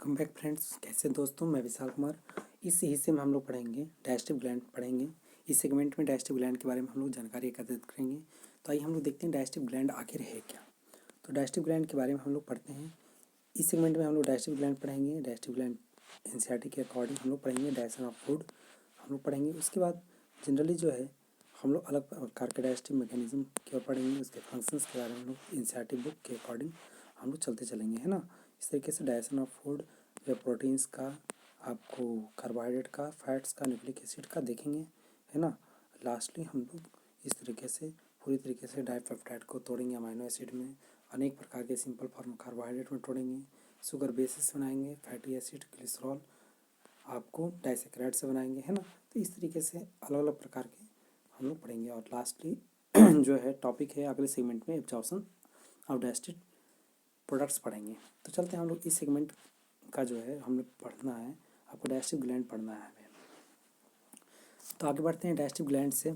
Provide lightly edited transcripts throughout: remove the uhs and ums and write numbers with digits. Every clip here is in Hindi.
Welcome back friends. कैसे दोस्तों, मैं विशाल कुमार। इस हिस्से में हम लोग पढ़ेंगे डाइजेस्टिव ग्लैंड पढ़ेंगे। इस सेगमेंट में डाइजेस्टिव ग्लैंड के बारे में हम लोग जानकारी एकत्रित करेंगे। तो आइए हम लोग देखते हैं डाइजेस्टिव ग्लैंड आखिर है क्या। तो डाइजेस्टिव ग्लैंड के बारे में हम लोग पढ़ते हैं। इस सेगमेंट में हम लोग डाइजेस्टिव ग्लैंड पढ़ेंगे। डाइजेस्टिव ग्लैंड एनसीईआरटी के अकॉर्डिंग हम लोग पढ़ेंगे। डाइजेशन ऑफ फूड हम लोग पढ़ेंगे। उसके बाद जनरली जो है हम लोग अलग प्रकार के डाइजेस्टिव मैकेनिज्म की ओर पढ़ेंगे। उसके फंक्शंस के बारे में हम लोग एनसीईआरटी बुक के अकॉर्डिंग हम लोग चलते चलेंगे, है ना। इस तरीके से डाइजेशन ऑफ फूड जो प्रोटीन्स का, आपको कार्बोहाइड्रेट का, फैट्स का, न्यूक्लिक एसिड का देखेंगे, है ना। लास्टली हम लोग इस तरीके से पूरी तरीके से डाइपेप्टाइड को तोड़ेंगे अमीनो एसिड में, अनेक प्रकार के सिंपल फॉर्म कार्बोहाइड्रेट में तोड़ेंगे, शुगर बेसिस बनाएंगे, फैटी एसिड, ग्लिसरॉल आपको डाइसेक्राइड से बनाएंगे, है ना। तो इस तरीके से अलग अलग प्रकार के हम लोग पढ़ेंगे। और लास्टली जो है टॉपिक है अगले सेगमेंट में एब्जॉर्प्शन ऑफ डाइजेस्टेड प्रोडक्ट्स पढ़ेंगे। तो चलते हैं हम लोग इस सेगमेंट का जो है हम लोग पढ़ना है, आपको डाइजेस्टिव ग्लैंड पढ़ना है हमें। तो आगे बढ़ते हैं डाइजेस्टिव ग्लैंड से।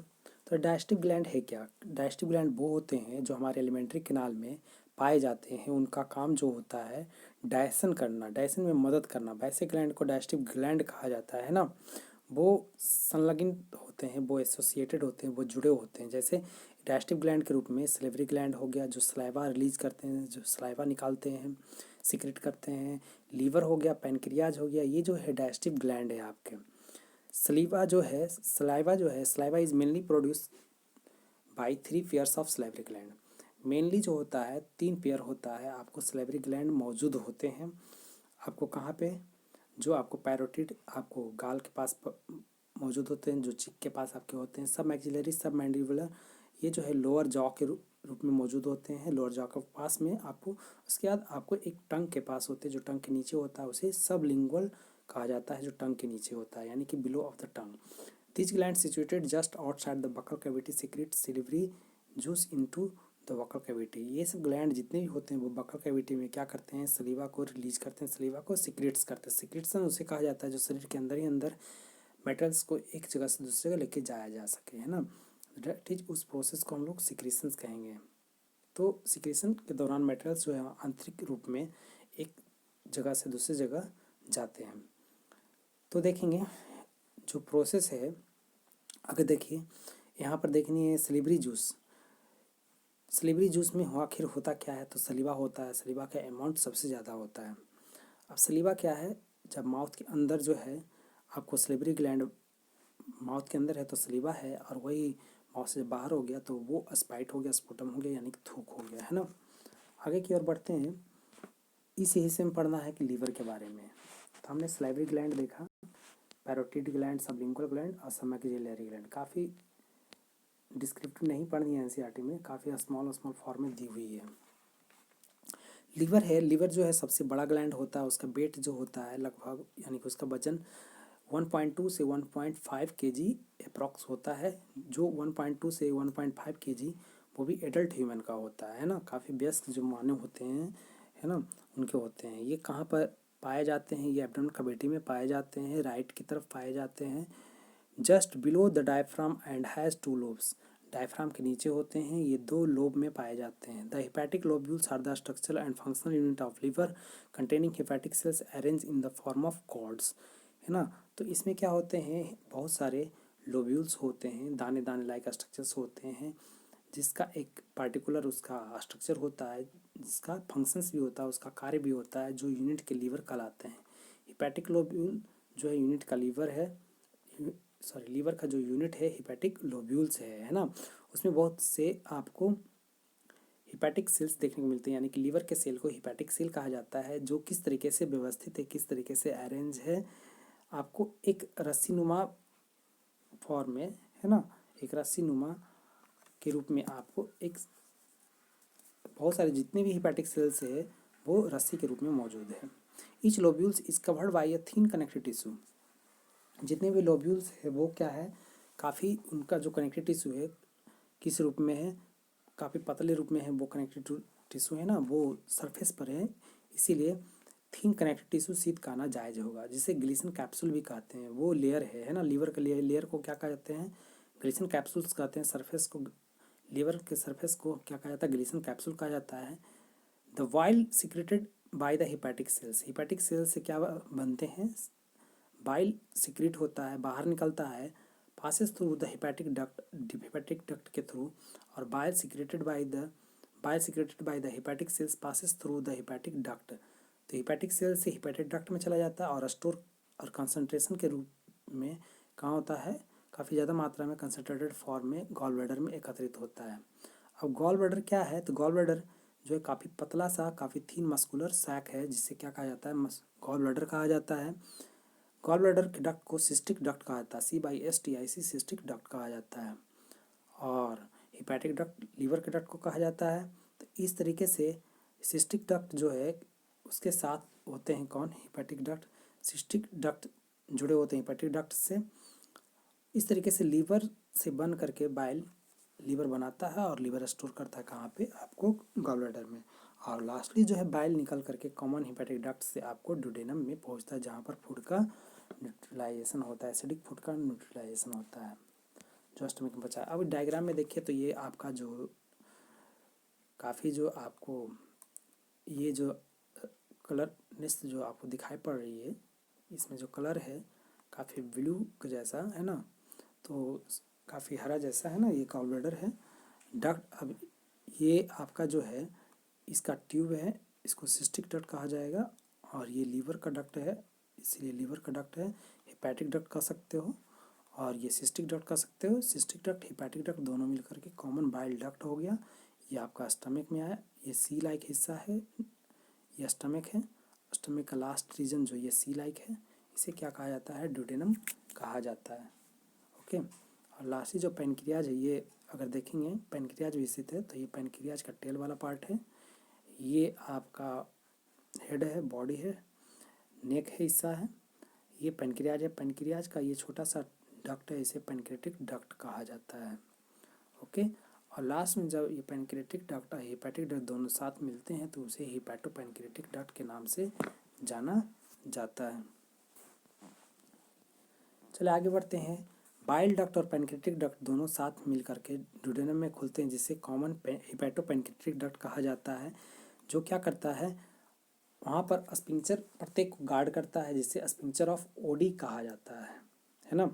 तो डाइजेस्टिव ग्लैंड है क्या। डाइजेस्टिव ग्लैंड वो होते हैं जो हमारे एलिमेंट्री कैनाल में पाए जाते हैं। उनका काम जो होता है डाइजेशन करना, डाइजेशन में मदद करना। वैसे ग्लैंड को डाइजेस्टिव ग्लैंड कहा जाता है ना। वो संलग्न होते हैं, वो एसोसिएटेड होते हैं, वो जुड़े होते हैं। जैसे डाइजेस्टिव ग्लैंड के रूप में सलेवरी ग्लैंड हो गया जो सलाइवा रिलीज करते हैं, जो सलाइवा निकालते हैं, सिक्रेट करते हैं। लीवर हो गया, पैनक्रियाज हो गया, ये जो है डाइजेस्टिव ग्लैंड है आपके। सलीवा जो है, सलाइवा जो है, saliva is mainly produce by 3 pairs of salivary gland. Mainly जो होता है 3 पेयर होता है, आपको सलेवरी ग्लैंड मौजूद होते हैं। आपको कहाँ पे, जो आपको पैरोटिड आपको गाल के पास मौजूद होते हैं, जो चिक के पास आपके होते हैं। सब मैक्सिलरी, सब मैंडिबुलर, ये जो है लोअर जॉ के रूप में मौजूद होते हैं, लोअर जॉ के पास में आपको। उसके बाद आपको एक टंग के पास होते हैं, जो टंग के नीचे होता है उसे सबलिंगुअल कहा जाता है, जो टंग के नीचे होता है, यानी कि below of the tongue. This gland situated just outside the buccal cavity secrete salivary juice into the buccal cavity. ये सब ग्लैंड जितने भी होते हैं वो बकल कैविटी में क्या करते हैं, सलीवा को रिलीज करते हैं, सलीवा को सिक्रेट्स करते हैं। सिक्रेट्सन उसे कहा जाता है जो शरीर के अंदर ही अंदर मेटल्स को एक जगह से दूसरी जगह लेके जाया जा सके, है ना। ठीक उस प्रोसेस को हम लोग सिक्रेशंस कहेंगे। तो सिक्रेशन के दौरान मेटल्स जो है आंतरिक रूप में एक जगह से दूसरी जगह जाते हैं। तो देखेंगे जो प्रोसेस है, अगर देखिए यहाँ पर देखनी है सलीवरी जूस। सलीवरी जूस में आखिर होता क्या है, तो सलीवा होता है। सलीवा का अमाउंट सबसे ज़्यादा होता है। अब सलीवा क्या है, जब माउथ के अंदर जो है आपको सलीवरी ग्लैंड माउथ के अंदर है तो सलीवा है, और वही माउथ से बाहर हो गया तो वो स्पाइट हो गया, स्पुटम हो गया, यानी कि थूक हो गया, है ना। आगे की ओर बढ़ते हैं। इस हिस्से में पढ़ना है कि लीवर के बारे में। तो हमने सलाइवरी ग्लैंड देखा, पैरोटिड ग्लैंड, सबलिंगुअल ग्लैंड और सबमैक्सिलरी ग्लैंड। काफ़ी डिस्क्रिप्टिव नहीं पढ़नी है एनसीईआरटी में, काफ़ी स्मॉल स्मॉल फॉर्म में दी हुई है। लीवर है, लीवर जो है सबसे बड़ा ग्लैंड होता है। उसका वेट जो होता है लगभग, यानी कि उसका वजन 1.2 से 1.5 kg अप्रॉक्स होता है। जो 1.2 से 1.5 kg वो भी एडल्ट ह्यूमन का होता है ना। काफ़ी वयस्क जो मानव होते हैं, है ना, उनके होते हैं। ये कहाँ पर पाए जाते हैं, ये एब्डोमेन कैविटी में पाए जाते हैं, राइट की तरफ पाए जाते हैं, just below the diaphragm and has 2 lobes. Diaphragm के नीचे होते हैं, ये 2 लोब में पाए जाते हैं। The hepatic lobules are the structural and functional unit of liver containing hepatic cells arrange in the form of cords, है ना। तो इसमें क्या होते हैं, बहुत सारे लोब्यूल्स होते हैं, दाने दाने लाइक स्ट्रक्चर्स होते हैं, जिसका एक पार्टिकुलर उसका स्ट्रक्चर होता है, जिसका फंक्शंस भी होता है, उसका कार्य भी होता है, जो यूनिट के लीवर कहलाते हैं। हेपेटिक लोब्यूल जो है यूनिट का लीवर है, सॉरी लीवर का जो यूनिट है हेपेटिक लोब्यूल्स है ना। उसमें बहुत से आपको हिपैटिक सेल्स देखने को मिलते हैं, यानी कि लीवर के सेल को हिपैटिक सेल कहा जाता है, जो किस तरीके से व्यवस्थित है, किस तरीके से अरेंज है। आपको एक रस्सीनुमा फॉर्म में, है ना, एक रस्सीनुमा के रूप में आपको एक बहुत सारे जितने भी हिपैटिक सेल्स है वो रस्सी के रूप में मौजूद है। Each lobules is covered by a thin connective tissue. जितने भी लोब्यूल्स है वो क्या है, काफ़ी उनका जो कनेक्टिव टिश्यू है किस रूप में है, काफ़ी पतले रूप में है। वो कनेक्टिव टिश्यू है ना, वो सरफेस पर है, इसीलिए थिन कनेक्टिव टिश्यू शीत कहना जायज़ होगा। जिसे ग्लिसन कैप्सूल भी कहते हैं, वो लेयर है ना। लीवर के लेयर को क्या कहा जाते हैं, ग्लिसन कैप्सूल्स कहते हैं। सरफेस को, लीवर के सरफेस को क्या कहा जाता है, ग्लिसन कैप्सूल कहा जाता है। The while secreted by the hepatic sales. Hepatic sales से क्या बनते हैं, बाइल सिक्रीट होता है, बाहर निकलता है, passes through the hepatic duct के थ्रू, और bile secreted by the hepatic sales passes through the hepatic duct. तो हिपैटिक सेल से हिपैटिक डक्ट में चला जाता है और स्टोर और कंसंट्रेशन के रूप में कहाँ होता है, काफ़ी ज़्यादा मात्रा में कंसनट्रेटेड फॉर्म में गॉल ब्लैडर में एकत्रित होता है। अब गॉल ब्लैडर क्या है, तो गॉल ब्लैडर जो है काफ़ी पतला सा, काफ़ी थीन मस्कुलर सैक है, जिससे क्या कहा जाता है, गॉल ब्लैडर कहा जाता है। गॉल ब्लैडर के डक्ट को सिस्टिक डक्ट कहा जाता है, CYSTIC सिस्टिक डक्ट कहा जाता है। और हिपैटिक डक्ट लीवर के डक्ट को कहा जाता है। तो इस तरीके से सिस्टिक डक्ट जो है उसके साथ होते हैं कौन, हिपैटिक डक्ट, सिस्टिक डक्ट जुड़े होते हैं हिपैटिक डक्ट से। इस तरीके से लीवर से बन करके बाइल लीवर बनाता है और लीवर स्टोर करता है कहाँ पे, आपको गॉल ब्लैडर में। और लास्टली जो है बाइल निकल करके कॉमन हिपैटिक डक्ट से आपको ड्यूडेनम में पहुँचता है, जहाँ पर फूड का न्यूट्रलाइजेशन होता है, एसिडिक फूड का न्यूट्रलाइजेशन होता है, जो स्टमक में बचा है। अब डायग्राम में देखिए तो ये आपका जो काफ़ी जो आपको ये जो कलरनेस जो आपको दिखाई पड़ रही है, इसमें जो कलर है काफ़ी ब्लू के जैसा है ना, तो काफ़ी हरा जैसा है ना, ये गॉल ब्लैडर है। डक्ट, अब ये आपका जो है इसका ट्यूब है, इसको सिस्टिक डक्ट कहा जाएगा। और ये लीवर का डक्ट है, इसीलिए लीवर का डक्ट है। हिपैटिक डक्ट कह सकते हो और ये सिस्टिक डक्ट कह सकते हो। सिस्टिक डक्ट हिपैटिक डक्ट दोनों मिलकर के कॉमन बाइल डक्ट हो गया। ये आपका स्टमक में आया, ये सी लाइक हिस्सा है, ये स्टमक है। स्टमक का लास्ट रीजन जो ये सी लाइक है, इसे क्या कहा जाता है, ड्यूडेनम कहा जाता है। ओके। और लास्टली जो पेनक्रियाज है, ये अगर देखेंगे पेनक्रियाज विकसित है, तो ये पेनक्रियाज का टेल वाला पार्ट है, ये आपका हेड है, बॉडी है, नेक है हिस्सा है, ये पेनक्रियाज है। पेनक्रियाज का ये छोटा सा डक्ट है, इसे पेनक्रेटिक डक्ट कहा जाता है। ओके। और लास्ट में जब ये पेनक्रेटिक डक्ट और हिपैटिक डक्ट दोनों साथ मिलते हैं तो उसे हिपैटोपेनक्रेटिक डक्ट के नाम से जाना जाता है। चलिए आगे बढ़ते हैं। बाइल डक्ट और पेनक्रेटिक डक्ट दोनों साथ मिल करके ड्यूडेनम में खुलते हैं, जिसे कॉमन हिपैटोपेनक्रेटिक डक्ट कहा जाता है, जो क्या करता है, वहाँ पर स्पिंक्चर प्रत्येक को गार्ड करता है, जिसे स्पिंक्चर ऑफ ओडी कहा जाता है ना।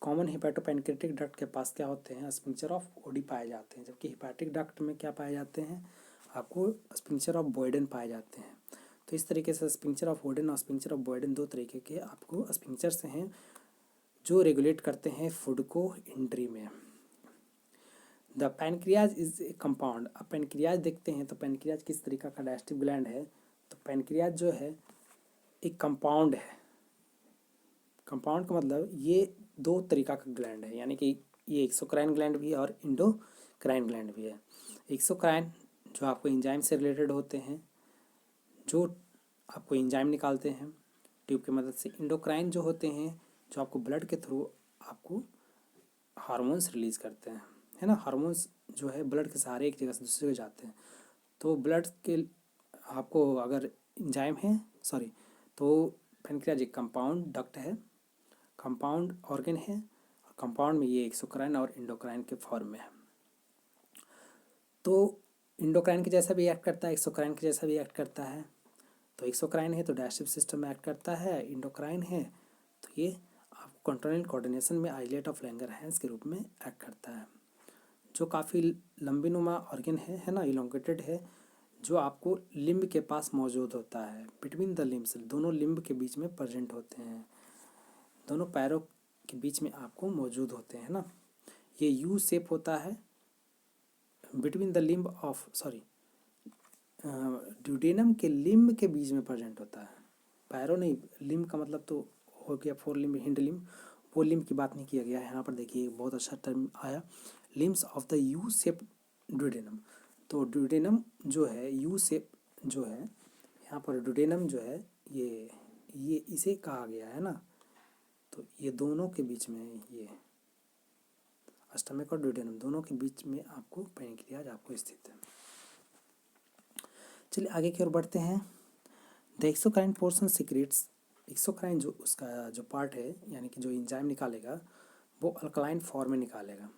कॉमन हिपैटोपेनक्रेटिक डक्ट के पास क्या होते हैं, स्पिंक्चर ऑफ ओडी पाए जाते हैं, जबकि हिपैटिक डक्ट में क्या पाए जाते हैं, आपको स्पिंक्चर ऑफ बॉयडन पाए जाते हैं। तो इस तरीके से स्पिंक्चर ऑफ ओडन और स्पिंक्चर ऑफ बॉयडन दो तरीके के आपको स्पिंक्चर्स हैं जो रेगुलेट करते हैं फूड को एंट्री में। The pancreas is a compound. अब पैनक्रियाज देखते हैं तो पैनक्रियाज किस तरीका का डाइजेस्टिव ग्लैंड है, तो पैनक्रियाज जो है एक कंपाउंड है। कंपाउंड का मतलब ये दो तरीका का ग्लैंड है, यानी कि ये एक्सोक्राइन ग्लैंड भी है और इंडोक्राइन ग्लैंड भी है। एक्सोक्राइन जो आपको एंजाइम से रिलेटेड होते हैं, जो आपको एंजाइम निकालते हैं ट्यूब की मदद से। इंडोक्राइन जो होते हैं जो आपको ब्लड के थ्रू आपको हार्मोन्स रिलीज करते हैं, है ना। हार्मोन्स जो है ब्लड के सहारे एक जगह से दूसरी जगह जाते हैं। तो ब्लड के आपको अगर एंजाइम है, सॉरी, तो पैनक्रियाज एक कंपाउंड डक्ट है, कंपाउंड ऑर्गन है, और कंपाउंड में ये एक्सोक्राइन और इंडोक्राइन के फॉर्म में है। तो इंडोक्राइन के जैसा भी एक्ट करता है, एक्सोक्राइन के जैसा भी एक्ट करता है। तो एक्सोक्राइन है तो डाइजेस्टिव सिस्टम में एक्ट करता है, इंडोक्राइन है तो ये आपको कंट्रोल कोऑर्डिनेशन में आइलेट ऑफ लैंगरहैंस के रूप में एक्ट करता है, जो काफ़ी लंबी नुमा ऑर्गन है ना, इलोंगेटेड है, जो आपको लिम्ब के पास मौजूद होता है, बिटवीन द लिम्ब्स, दोनों लिम्ब के बीच में प्रेजेंट होते हैं, दोनों पैरों के बीच में आपको मौजूद होते हैं ना। ये यू शेप होता है between the limb of, sorry, duodenum के लिम्ब के बीच में प्रेजेंट होता है, पैरों नहीं, लिम्ब का मतलब तो हो गया फोर लिम्ब, हिंड लिम्ब, वो लिम्ब की बात नहीं किया गया है यहाँ पर। देखिए बहुत अच्छा टर्म आया, limbs of the U shape duodenum. तो ड्यूडेनम जो है यू शेप जो है, यहाँ पर ड्यूडेनम जो है ये इसे कहा गया है ना। तो ये दोनों के बीच में, ये स्टमक और ड्यूडेनम दोनों के बीच में आपको पैनक्रियाज आपको स्थित है। चलिए आगे की ओर बढ़ते हैं। The exocrine portion secrets, exocrine जो उसका जो पार्ट है, यानी कि जो एंजाइम निकालेगा वो अल्कलाइन फॉर्म में निकालेगा।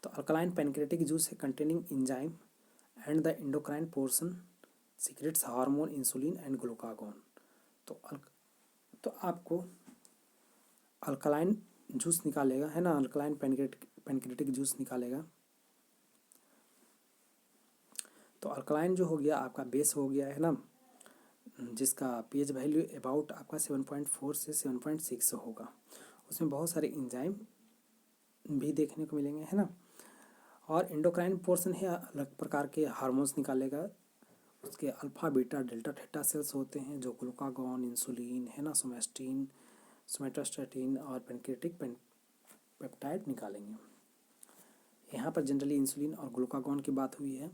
तो अल्कलाइन पैनक्रेटिक जूस है containing enzyme and the endocrine portion secrets hormone insulin and glucagon. तो आपको अल्कलाइन जूस निकालेगा, है ना, अल्कलाइन पैनक्रियाटिक जूस निकालेगा। तो अल्कलाइन जो हो गया आपका बेस हो गया, है ना, जिसका पीएच वैल्यू अबाउट आपका 7.4 से 7.6 होगा। उसमें बहुत सारे एंजाइम भी देखने को मिलेंगे, है ना। और एंडोक्राइन पोर्शन है, अलग प्रकार के हार्मोन्स निकालेगा। उसके alpha beta delta theta cells होते हैं जो ग्लूकागॉन, इंसुलिन, है ना, सोमेटोस्टैटिन और पैनक्रियाटिक पेप्टाइड निकालेंगे। यहाँ पर जनरली इंसुलिन और ग्लूकागॉन की बात हुई है।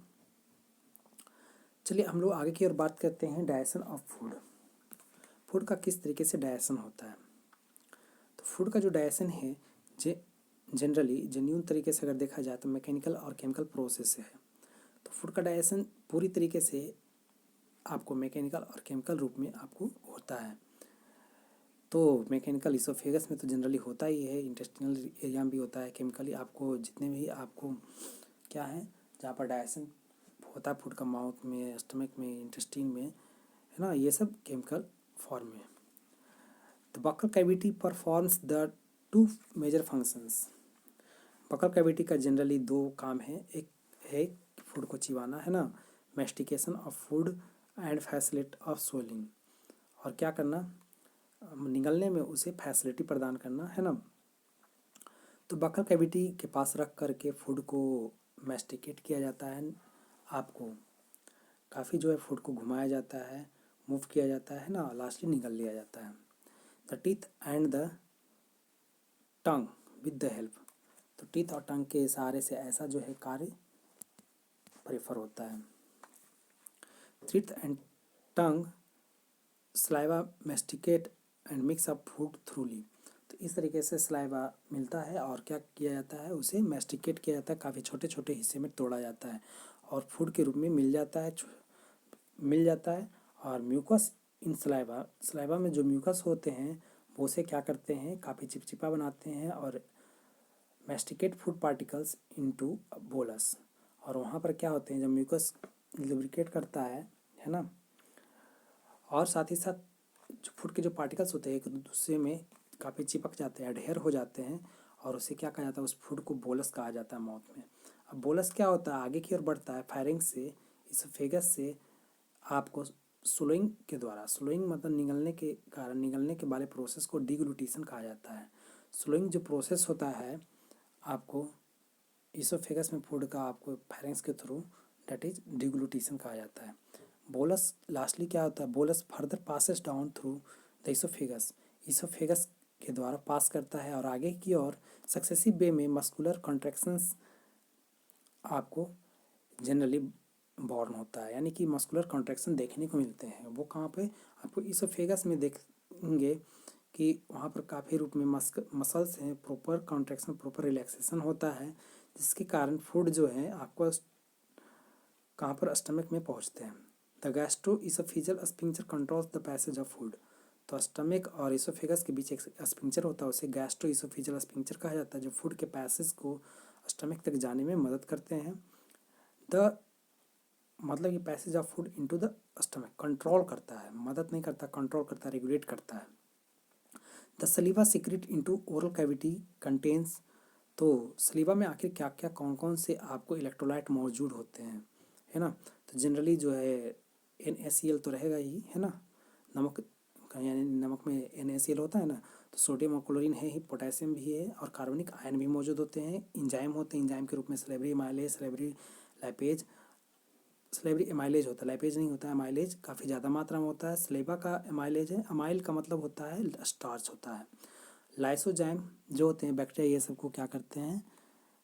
चलिए हम लोग आगे की ओर बात करते हैं डाइजेशन ऑफ फूड। फूड का किस तरीके से डाइजेशन होता है। तो फूड का जो डाइजेशन है जनरली जेन्यून तरीके से अगर देखा जाए तो मैकेनिकल और केमिकल प्रोसेस से है। तो फूड का डाइजेशन पूरी तरीके से आपको मैकेनिकल और केमिकल रूप में आपको होता है। तो मैकेनिकल इसोफेगस में तो जनरली होता ही है, इंटेस्टिनल एरिया में भी होता है। केमिकली आपको जितने भी आपको क्या है जहाँ पर डाइजेशन होता है फूड का, माउथ में, स्टमक में, इंटेस्टिन में, है ना, ये सब केमिकल फॉर्म में। The buccal cavity performs the two major functions. Buccal cavity का जनरली दो काम है, एक है फूड को चिबाना, है ना, mastication of food and facility of soling, और क्या करना, निगलने में उसे फैसिलिटी प्रदान करना, है ना। तो बकल कैविटी के पास रख करके फूड को मेस्टिकेट किया जाता है। आपको काफ़ी जो है फूड को घुमाया जाता है, मूव किया जाता है ना, लास्टली निगल लिया जाता है। The teeth and the tongue with the help. तो टीथ और टंग के सहारे से ऐसा जो है कार्य प्रेफर होता है। Teeth and tongue saliva masticate and mix up food thoroughly. तो इस तरीके से स्लाइवा मिलता है और क्या किया जाता है, उसे मेस्टिकेट किया जाता है, काफ़ी छोटे छोटे हिस्से में तोड़ा जाता है और फूड के रूप में मिल जाता है। और म्यूकस इन स्लाइवा में जो म्यूकस होते हैं वो उसे क्या करते हैं, काफ़ी चिपचिपा बनाते हैं और मेस्टिकेट फूड पार्टिकल्स इनटू बोलस। और वहाँ पर क्या होते हैं, जब म्यूकस लुब्रिकेट करता है ना, और साथ ही साथ जो फूड के जो पार्टिकल्स होते हैं एक दूसरे में काफ़ी चिपक जाते हैं, अडेयर हो जाते हैं, और उसे क्या कहा जाता है, उस फूड को बोलस कहा जाता है माउथ में। अब बोलस क्या होता है, आगे की ओर बढ़ता है फायरिंग से, इसोफेगस से आपको स्लोइंग के द्वारा, स्लोइंग मतलब निगलने के कारण, निगलने के वाले प्रोसेस को डिग्लूटिशन कहा जाता है। स्लोइंग जो प्रोसेस होता है आपको इसोफेगस में फूड का, आपको फायरिंग्स के थ्रू, डेट इज डिग्लूटिशन कहा जाता है। बोलस लास्टली क्या होता है, bolus further passes down through the oesophagus, oesophagus के द्वारा पास करता है और आगे की ओर सक्सेसिव वे में मस्कुलर कॉन्ट्रैक्शंस आपको जनरली बॉर्न होता है, यानी कि मस्कुलर कॉन्ट्रैक्शन देखने को मिलते हैं। वो कहाँ पे आपको इसोफेगस में देखेंगे कि वहाँ पर काफ़ी रूप में मसल्स हैं, प्रॉपर कॉन्ट्रैक्शन, प्रॉपर रिलैक्सेशन होता है, जिसके कारण फूड जो है आपको कहाँ पर, स्टमक में पहुँचते हैं। The gastro oesophageal sphincter controls the passage of food. तो स्टमक और इसोफेगस के बीच एक स्फिंक्टर होता है, उसे गैस्ट्रो इसोफेजियल स्फिंक्टर कहा जाता है, जो फूड के पैसेज को स्टमक तक जाने में मदद करते हैं। द मतलब कि passage of food into the stomach control करता है, मदद नहीं करता, कंट्रोल करता है, रेगुलेट करता है। The सलीवा secret into oral cavity contains. तो सलीवा में आखिर क्या क्या, कौन कौन से आपको इलेक्ट्रोलाइट मौजूद होते हैं, है ना। तो जनरली जो है NaCl तो रहेगा ही, है ना, नमक, यानी नमक में NaCl होता है ना, तो सोडियम और क्लोरीन है ही, पोटेशियम भी है और कार्बनिक आयन भी मौजूद होते हैं। इंजाइम होते हैं, इंजाइम के रूप में salivary amylase, salivary lipase, salivary amylase होता है, लैपेज नहीं होता है, एमाइलेज काफ़ी ज़्यादा मात्रा में होता है। सलेबा का एमाइलेज है, अमाइल का मतलब होता है स्टार्च होता है। लाइसोजाइम जो होते हैं बैक्टीरिया, ये सबको क्या करते हैं,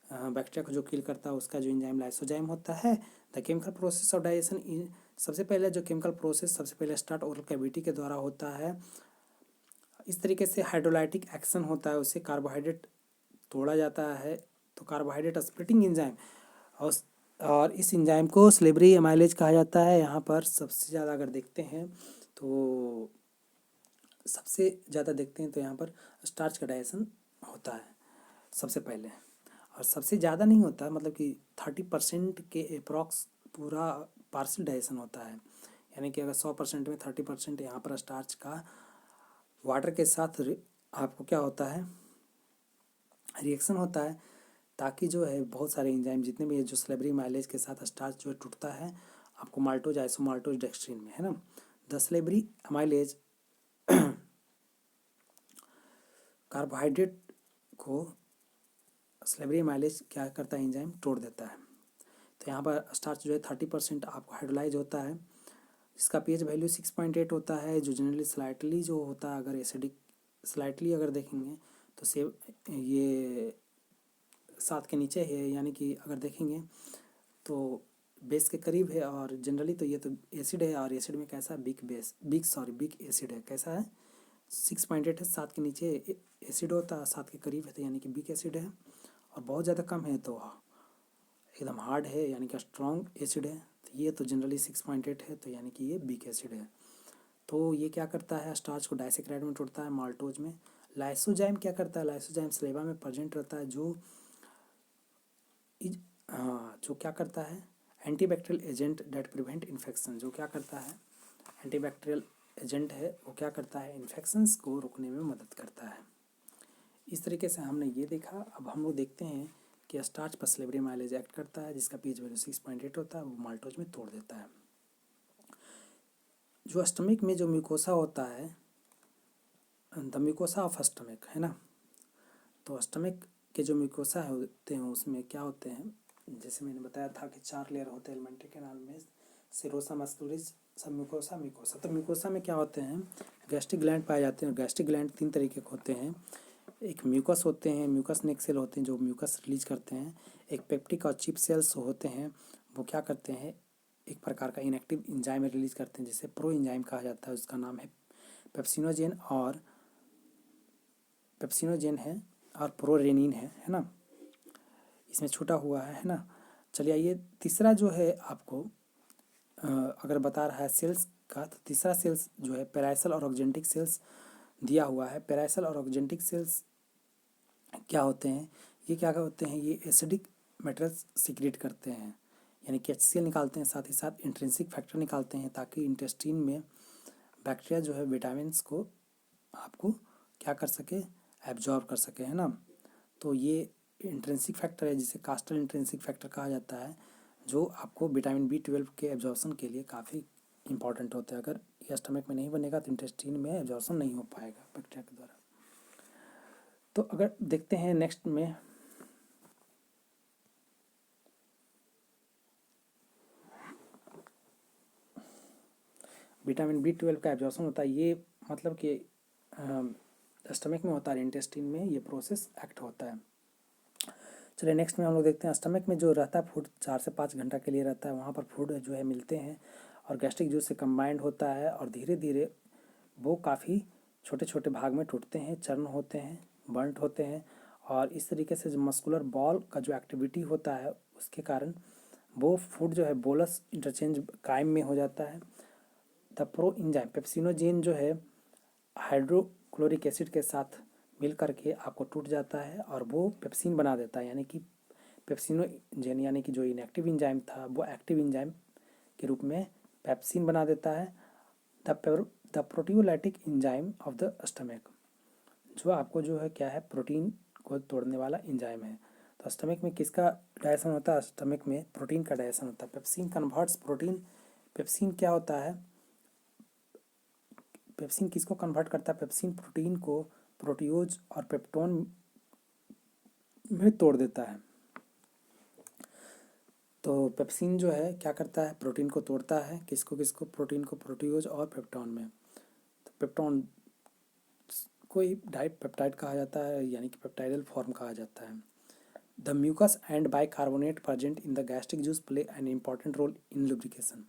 बैक्टीरिया को जो किल करता है उसका जो एंजाइम लाइसोजाइम होता है। The chemical process of digestion, सबसे पहले जो केमिकल प्रोसेस सबसे पहले स्टार्ट ओरल कैविटी के द्वारा होता है। इस तरीके से हाइड्रोलाइटिक एक्शन होता है, उससे कार्बोहाइड्रेट तोड़ा जाता है, तो कार्बोहाइड्रेट स्प्लिटिंग एंजाइम, और इस एंजाइम को सलेवरी एमाइलेज कहा जाता है। यहाँ पर सबसे ज़्यादा अगर देखते हैं तो सबसे ज़्यादा देखते हैं तो यहाँ पर स्टार्च का डाइजेशन होता है सबसे पहले, और सबसे ज़्यादा नहीं होता, मतलब कि 30% के अप्रॉक्स पूरा पार्शियल डाइजेशन होता है। यानी कि अगर 100% में 30% यहाँ पर स्टार्च का वाटर के साथ आपको क्या होता है, रिएक्शन होता है, ताकि जो है बहुत सारे एंजाइम जितने भी है जो स्लेबरी माइलेज के साथ स्टार्च जो है टूटता है आपको माल्टोज आइसोमाल्टोज डेक्स्ट्रीन में, है ना। द स्लेबरी माइलेज कार्बोहाइड्रेट को स्लेबरी माइलेज क्या करता है, एंजाइम तोड़ देता है। तो यहाँ पर स्टार्च जो है 30% आपको हाइड्रोलाइज होता है, जिसका पीएच वैल्यू 6.8 होता है, जो जनरली स्लाइटली जो होता है, अगर एसिडिक स्लाइटली अगर देखेंगे तो से ये 7 के नीचे है, यानी कि अगर देखेंगे तो बेस के करीब है। और जनरली तो ये तो एसिड है, और एसिड में कैसा बिग एसिड है, कैसा है 6.8 है, 7 के नीचे एसिड होता है, 7 के करीब है तो यानी कि बिग एसिड है। और बहुत ज़्यादा कम है तो एकदम हार्ड है, यानी कि स्ट्रॉन्ग एसिड है। तो ये तो जनरली 6.8 है तो यानी कि ये बिग एसिड है। तो ये क्या करता है, स्टार्च को डाइसेक्राइड में तोड़ता है, माल्टोज में। लाइसोजाइम क्या करता है, लाइसोजाइम स्लेवा में प्रेजेंट रहता है, जो क्या करता है, antibacterial agent that prevent infection. जो क्या करता है, एंटीबैक्टीरियल एजेंट है, वो क्या करता है, इन्फेक्शंस को रोकने में मदद करता है। इस तरीके से हमने ये देखा। अब हम लोग देखते हैं कि स्टार्च पर स्लेबरी माइलेज एक्ट करता है, जिसका पीएच वैल्यू 6.8 होता है, वो माल्टोज में तोड़ देता है। जो स्टमक में जो म्यूकोसा होता है, द म्यूकोसा ऑफ स्टमक, है ना। तो स्टमक के जो म्यूकोसा होते हैं उसमें क्या होते हैं, जैसे मैंने बताया था कि 4 लेयर होते हैं एलिमेंट्री कैनाल में, सिरोसा मस्कुलरिस सब म्यूकोसा म्यूकोसा। तो म्यूकोसा में क्या होते हैं, गैस्ट्रिक ग्लैंड पाए जाते हैं। गैस्ट्रिक ग्लैंड 3 तरीके के होते हैं, एक म्यूकस होते हैं, म्यूकस नेक सेल होते हैं जो म्यूकस रिलीज करते हैं, एक पेप्टिक और चिप सेल्स होते हैं, वो क्या करते हैं, एक प्रकार का इनएक्टिव इंजाइम रिलीज करते हैं जिसे प्रो इंजाइम कहा जाता है, उसका नाम है पेप्सिनोजेन है और प्रोरेनिन है ना, इसमें छूटा हुआ है ना। चलिए आइए तीसरा जो है आपको अगर बता रहा है सेल्स का, तो तीसरा सेल्स जो है पेराइसल और ऑक्जेंटिक सेल्स दिया हुआ है। पेराइसल और ऑक्जेंटिक सेल्स क्या होते हैं, ये क्या होते हैं, ये एसिडिक मेटल्स सीक्रेट करते हैं, यानी कि HCl निकालते हैं, साथ ही साथ इंट्रिंसिक फैक्टर निकालते हैं, ताकि इंटेस्टाइन में बैक्टीरिया जो है विटामिन्स को आपको क्या कर सके, एब्जॉर्ब कर सके, है ना। तो ये इंट्रिंसिक फैक्टर है जिसे कास्टल इंट्रिंसिक फैक्टर कहा जाता है, जो आपको विटामिन B12 के एब्जॉर्प्शन के लिए काफ़ी इंपॉर्टेंट होता है। अगर ये स्टमक में नहीं बनेगा तो इंटेस्टाइन में एब्जॉर्प्शन नहीं हो पाएगा बैक्टीरिया के द्वारा। तो अगर देखते हैं नेक्स्ट में, विटामिन B12 का एब्जॉर्प्शन होता है, ये मतलब कि स्टमक में होता है, इंटेस्टाइन में ये प्रोसेस एक्ट होता है। चलिए नेक्स्ट में हम लोग देखते हैं, स्टमक में जो रहता है फूड 4 से 5 घंटा के लिए रहता है, वहाँ पर फूड जो है मिलते हैं और गैस्ट्रिक जूस से कंबाइंड होता है, और धीरे धीरे वो काफ़ी छोटे छोटे भाग में टूटते हैं, चर्न होते हैं, बर्नट होते हैं, और इस तरीके से जो मस्कुलर बॉल का जो एक्टिविटी होता है उसके कारण वो फूड जो है बोलस इंटरचेंज कायम में हो जाता है। द प्रो इंजाइम पेप्सिनोजेन जो है हाइड्रोक्लोरिक एसिड के साथ मिल करके आपको टूट जाता है और वो पेप्सिन बना देता है, यानी कि पेप्सिनोजेन यानी कि जो इनएक्टिव इंजाइम था वो एक्टिव इंजाइम के रूप में पेप्सिन बना देता है। The proteolytic enzyme of the stomach, जो आपको जो है क्या है, प्रोटीन को तोड़ने वाला इंजाइम है। तो स्टमक में किसका डाइजेशन होता है, स्टमक में प्रोटीन का डाइजेशन होता है। पेप्सिन कन्वर्ट्स प्रोटीन, पेप्सिन क्या होता है, पेप्सिन किसको कन्वर्ट करता है, पेप्सिन प्रोटीन को प्रोटियोज और पेप्टोन में तोड़ देता है। तो पेप्सिन जो है क्या करता है, प्रोटीन को तोड़ता है, किसको किसको, प्रोटीन को प्रोटियोज और पेप्टोन में। तो पेप्टोन को ही डाइपेप्टाइड कहा जाता है, यानी कि पेप्टाइडल फॉर्म कहा जाता है। The mucus and bicarbonate present in the gastric juice play an important role in lubrication.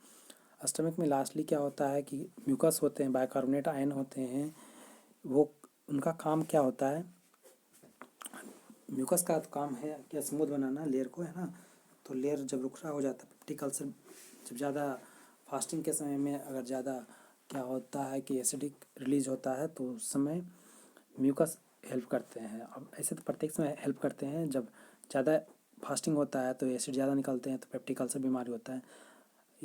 Stomach में लास्टली क्या होता है कि म्यूकस होते हैं, बाइकार्बोनेट आयन होते हैं, वो उनका काम क्या होता है, म्यूकस का तो काम है क्या, स्मूथ बनाना लेयर को, है ना। तो लेयर जब रुखरा हो जाता है, पेप्टिक अल्सर जब ज़्यादा फास्टिंग के समय में अगर ज़्यादा क्या होता है कि एसिडिक रिलीज होता है, तो उस समय म्यूकस हेल्प करते हैं। अब ऐसे तो प्रत्येक समय हेल्प करते हैं, जब ज़्यादा फास्टिंग होता है तो एसिड ज़्यादा निकलते हैं तो पेप्टिक अल्सर बीमारी होता है।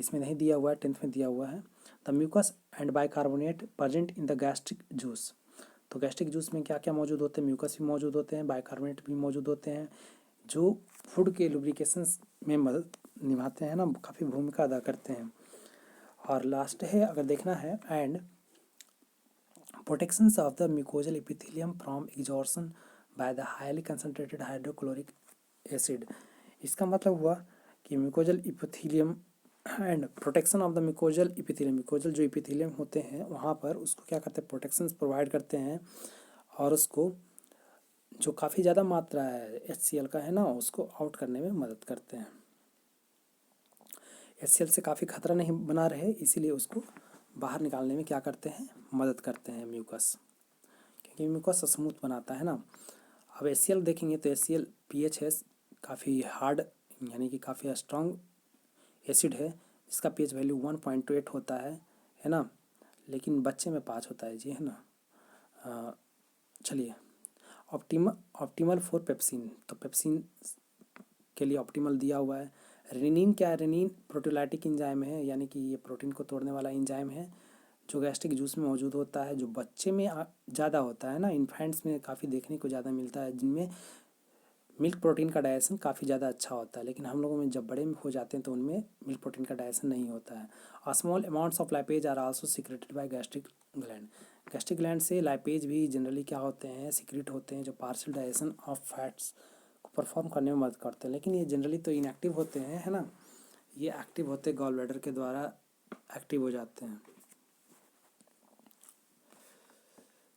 इसमें नहीं दिया हुआ है, 10th में दिया हुआ है। The mucus and bicarbonate present in the gastric juice. तो गैस्ट्रिक जूस में क्या क्या मौजूद होते हैं, म्यूकस भी मौजूद होते हैं, बाइकार्बोनेट भी मौजूद होते हैं, जो फूड के लुब्रिकेशन में मदद निभाते हैं ना, काफ़ी भूमिका अदा करते हैं। और लास्ट है अगर देखना है, and protections of the mucosal epithelium from exhaustion by the highly concentrated hydrochloric acid. इसका मतलब हुआ कि mucosal epithelium and protection of the mucosal epithelium, mucosal जो एपिथेलियम होते हैं वहाँ पर उसको क्या करते हैं, प्रोटेक्शंस प्रोवाइड करते हैं, और उसको जो काफ़ी ज़्यादा मात्रा है HCl का है ना, उसको आउट करने में मदद करते हैं। HCl से काफ़ी खतरा नहीं बना रहे, इसीलिए उसको बाहर निकालने में क्या करते हैं, मदद करते हैं म्यूकस, क्योंकि म्यूकस स्मूथ बनाता है ना। अब HCl देखेंगे तो HCl pH है काफ़ी हार्ड, यानी कि काफ़ी स्ट्रॉन्ग एसिड है, जिसका pH वैल्यू 1.28 होता है ना, लेकिन बच्चे में 5 होता है जी, है ना। चलिए, ऑप्टिमल फॉर पेप्सिन, तो पेप्सिन के लिए ऑप्टिमल दिया हुआ है। रेनिन क्या है, रेनिन प्रोटीलाइटिक इंजाइम है, यानी कि ये प्रोटीन को तोड़ने वाला इंजाइम है, जो गैस्ट्रिक जूस में मौजूद होता है, जो बच्चे में ज़्यादा होता है ना, इन्फेंट्स में काफ़ी देखने को ज़्यादा मिलता है, जिनमें मिल्क प्रोटीन का डाइजेशन काफ़ी ज़्यादा अच्छा होता है, लेकिन हम लोगों में जब बड़े में हो जाते हैं तो उनमें मिल्क प्रोटीन का डाइजेशन नहीं होता है। Small amounts of lipase are also secreted by gastric gland. Gastric gland से लाइपेज भी जनरली क्या होते हैं, सिक्रेट होते हैं, जो पार्शियल डाइजेशन ऑफ फैट्स को परफॉर्म करने में मदद करते हैं, लेकिन ये जनरली तो इनएक्टिव होते हैं, है ना, ये एक्टिव होते गॉल ब्लैडर के द्वारा एक्टिव हो जाते हैं,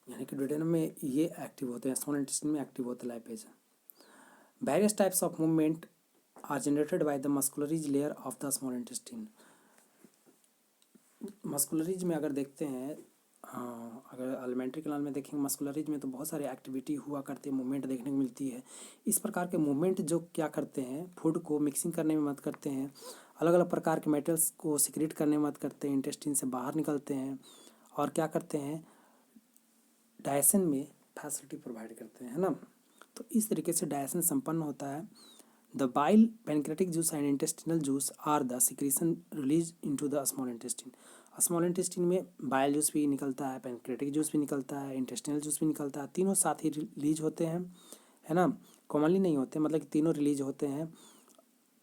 यानी कि ड्यूडेनम में ये एक्टिव होते हैं, स्मॉल इंटेस्टाइन में एक्टिव होते हैं lipase. Various types of movement are generated by the muscularis layer of the small intestine. Muscularis में अगर देखते हैं, अगर एलिमेंट्री कैनाल में देखेंगे मस्कुलरीज में, तो बहुत सारी एक्टिविटी हुआ करती है, मूवमेंट देखने को मिलती है। इस प्रकार के मूवमेंट जो क्या करते हैं, फूड को मिक्सिंग करने में मदद करते हैं, अलग अलग प्रकार के मेटल्स को सिक्रेट करने में मदद करते हैं, इंटेस्टिन से बाहर निकलते हैं, और क्या करते हैं, डाइजेशन में फैसिलिटी प्रोवाइड करते हैं, है ना। तो इस तरीके से डाइजेशन संपन्न होता है। The bile, pancreatic juice and intestinal juice are the secretion release into the small intestine. Small intestine में बाइल जूस भी निकलता है, पैनक्रेटिक जूस भी निकलता है, इंटेस्टिनल जूस भी निकलता है, तीनों साथ ही रिलीज होते हैं, है ना, कॉमनली नहीं होते, मतलब कि तीनों रिलीज होते हैं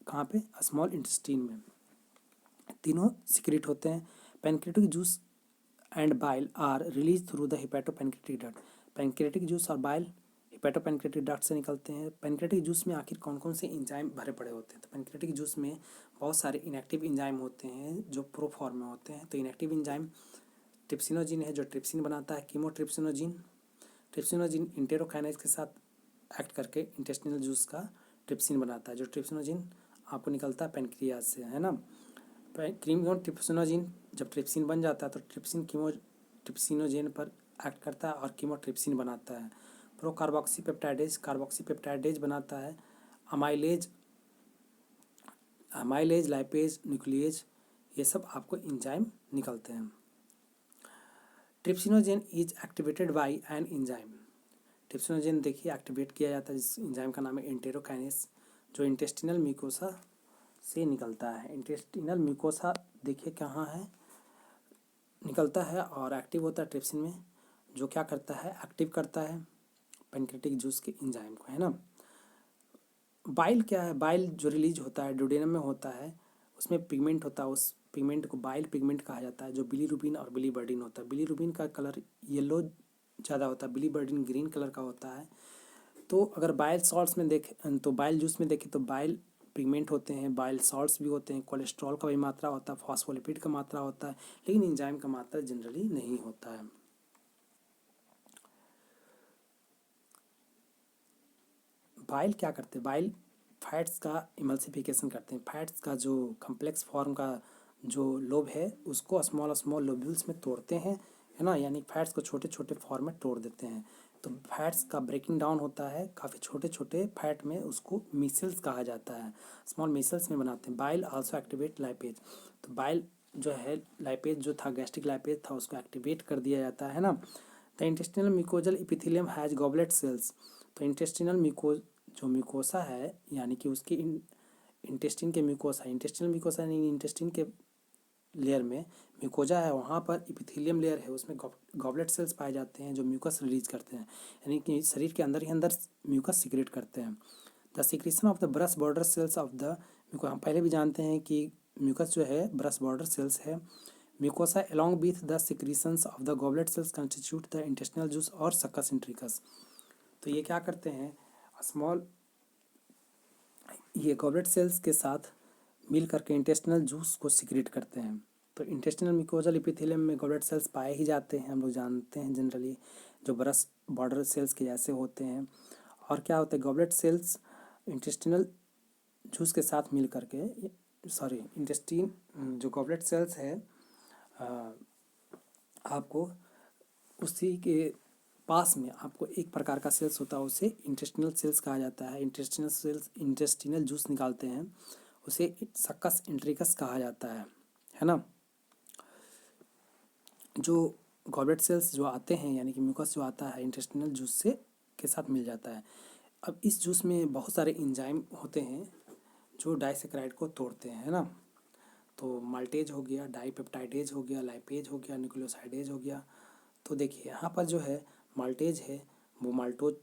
कहाँ पे, स्मॉल इंटेस्टिन में, तीनों सिक्रेट होते हैं। Pancreatic juice and bile are release through the hepatopancreatic duct. Pancreatic juice और बाइल हिपैटोपैनक्रेटिक डक्ट से निकलते हैं। पैनक्रेटिक जूस में आखिर कौन कौन से इंजाइम भरे पड़े होते हैं, तो पैनक्रेटिक जूस में बहुत सारे इनएक्टिव इंजाइम होते हैं जो प्रो फॉर्म में होते हैं। तो इनएक्टिव इंजाइम ट्रिप्सिनोजिन है, जो ट्रिप्सिन बनाता है, कीमोट्रिप्सिनोजिन, ट्रिप्सिनोजिन इंटेरोकाइनेज के साथ एक्ट करके इंटेस्टिनल जूस का ट्रिप्सिन बनाता है, जो ट्रिप्सिनोजिन आपको निकलता है पैनक्रियाज से, है ना। कीमोट्रिप्सिनोजिन जब ट्रिप्सिन बन जाता है तो ट्रिप्सिन कीमोट्रिप्सिनोजेन पर एक्ट करता है और कीमोट्रिप्सिन बनाता है। प्रो कार्बोक्सीपेप्टाइडेज बनाता है। अमाइलेज, लाइपेज, न्यूक्लिएज, ये सब आपको इंजाइम निकलते हैं। Trypsinogen is activated by an enzyme. Trypsinogen देखिए एक्टिवेट किया जाता है, जिस इंजाइम का नाम है एंटेरोकाइनेस, जो इंटेस्टिनल म्यूकोसा से निकलता है। इंटेस्टिनल म्यूकोसा देखिए कहाँ है, निकलता है और एक्टिव होता है ट्रिप्सिन में, जो क्या करता है, एक्टिव करता है पैनक्रेटिक जूस के इंजाइम को, है ना। बाइल क्या है, बाइल जो रिलीज होता है ड्यूडेनम में होता है, उसमें पिगमेंट होता है, उस पिगमेंट को बाइल पिगमेंट कहा जाता है, जो बिलीरुबिन और बिलीबर्डिन होता है। बिलीरुबिन का कलर येलो ज़्यादा होता है, बिलीबर्डिन ग्रीन कलर का होता है। तो अगर बाइल सॉल्ट्स में देखें, तो बाइल जूस में देखें तो बाइल पिगमेंट होते हैं, बाइल सॉल्ट्स भी होते हैं, कोलेस्ट्रॉल का भी मात्रा होता है, फॉस्फोलिपिड का मात्रा होता है, लेकिन इंजाइम का मात्रा जनरली नहीं होता है। बाइल क्या करते हैं, बाइल फैट्स का इमल्सिफिकेशन करते हैं, फैट्स का जो कम्प्लेक्स फॉर्म का जो लोब है उसको स्मॉल स्मॉल लोब्यूल्स में तोड़ते हैं, है ना, यानी फैट्स को छोटे छोटे फॉर्म में तोड़ देते हैं। तो फैट्स का ब्रेकिंग डाउन होता है काफ़ी छोटे छोटे फैट में, उसको मिसल्स कहा जाता है, स्मॉल मिसल्स में बनाते हैं। बाइल आल्सो एक्टिवेट लाइपेज, तो बाइल जो है लाइपेज जो था, गैस्ट्रिक लाइपेज था, उसको एक्टिवेट कर दिया जाता है ना। The intestinal mucosal epithelium has goblet cells. तो इंटेस्टिनल जो म्यूकोसा है, यानी कि उसकी इंटेस्टिन के म्यूकोसा, इंटेस्टिनल म्यूकोसा यानी इंटेस्टिन के लेयर में म्यूकोजा है, वहाँ पर इपिथेलियम लेयर है, उसमें गॉबलेट सेल्स पाए जाते हैं जो म्यूकस रिलीज करते हैं, यानी कि शरीर के अंदर ही अंदर म्यूकस सिक्रेट करते हैं। The secretion of the brush border cells of the हम पहले भी जानते हैं कि म्यूकस जो है ब्रश बॉर्डर सेल्स है। Mucosa along with the secretions of the goblet cells constitute the intestinal juice और सक्कस इंट्रिकस। तो ये क्या करते हैं, स्मॉल ये गॉबलेट सेल्स के साथ मिल करके इंटेस्टिनल जूस को सिक्रेट करते हैं। तो इंटेस्टिनल म्यूकोजल एपिथेलियम में गॉबलेट सेल्स पाए ही जाते हैं, हम लोग जानते हैं जनरली, जो ब्रश बॉर्डर सेल्स के जैसे होते हैं। और क्या होता है, गॉबलेट सेल्स इंटेस्टिनल जूस के साथ मिल करके, सॉरी इंटेस्टिन जो गॉबलेट सेल्स है आपको उसी के पास में आपको एक प्रकार का सेल्स होता है, उसे इंटेस्टिनल सेल्स कहा जाता है। इंटेस्टिनल सेल्स इंटेस्टिनल जूस निकालते हैं, उसे सक्कस इंट्रिकस कहा जाता है ना। जो गॉबलेट सेल्स जो आते हैं यानी कि म्यूकस जो आता है इंटेस्टिनल जूस से के साथ मिल जाता है। अब इस जूस में बहुत सारे एंजाइम होते हैं जो डाइसेक्राइड को तोड़ते हैं, है ना। तो माल्टेज हो गया, डाइपेप्टाइडेज हो गया, लाइपेज हो गया, न्यूक्लियोसाइडेज हो गया। तो देखिए यहाँ पर जो है माल्टेज है वो माल्टोज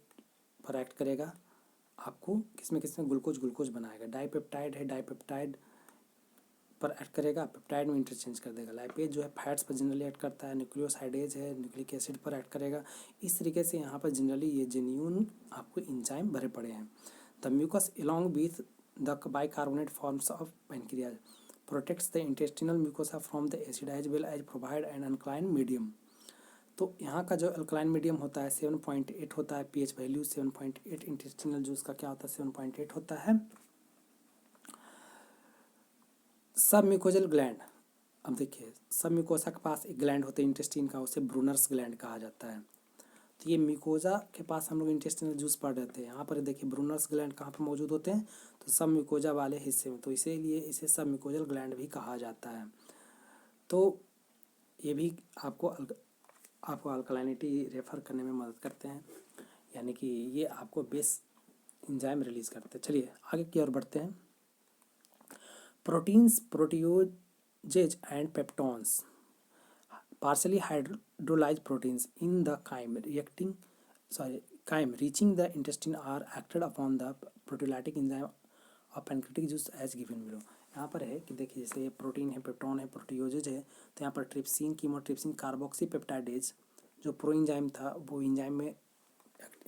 पर एक्ट करेगा, आपको किसमें ग्लूकोज बनाएगा। डाइपेप्टाइड है, डाइपेप्टाइड पर एक्ट करेगा, पेप्टाइड में इंटरचेंज कर देगा। लाइपेज जो है फैट्स पर जनरली एक्ट करता है। न्यूक्लियोसाइडेज है, न्यूक्लिक एसिड पर एक्ट करेगा। इस तरीके से यहाँ पर जनरली ये जेन्यून आपको इंजाइम भरे पड़े हैं। The mucus along with the bicarbonate forms of pancreas protects the intestinal mucosa from the acid as well as provide an alkaline medium। तो यहाँ का जो अल्कलाइन मीडियम होता है 7.8 होता है, पीएच वैल्यू 7.8। इंटेस्टिनल जूस का क्या होता है 7.8 होता है। सब म्यूकोजल ग्लैंड, अब देखिए सब म्यूकोसा के पास एक ग्लैंड होता है इंटेस्टिन का, उसे ब्रूनर्स ग्लैंड कहा जाता है। तो ये म्यूकोजा के पास हम लोग इंटेस्टिनल जूस पढ़ रहे थे, यहाँ पर देखिए ब्रूनर्स ग्लैंड कहाँ पर मौजूद होते हैं, तो सब म्यूकोजा वाले हिस्से में, तो इसीलिए इसे सब म्यूकोजल ग्लैंड भी कहा जाता है। तो ये भी आपको अल्कलाइनिटी रेफर करने में मदद करते हैं, यानी कि ये आपको बेस इंजाइम रिलीज करते हैं। चलिए आगे की ओर बढ़ते हैं। Proteins, proteoses and peptones, partially hydrolyzed proteins in the chyme reaching the intestine are acted upon the proteolytic enzyme of pancreatic juice as given below। यहाँ पर है कि देखिए जैसे ये प्रोटीन है, पेप्टोन है, प्रोटियोजेज है, तो यहाँ पर ट्रिप्सिन, कीमोट्रिप्सिन, कार्बोक्सीपेप्टाइडेज जो प्रो इंजाइम था वो इंजाइम में,